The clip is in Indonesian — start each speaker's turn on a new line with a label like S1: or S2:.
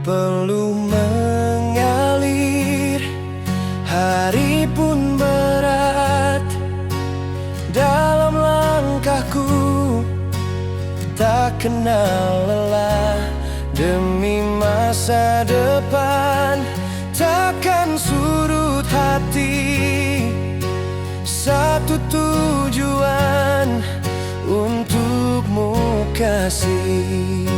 S1: peluh mengalir, hari pun berat dalam langkahku, tak kenal lelah demi masa depan. Takkan surut hati, satu tujuan untukmu kasih.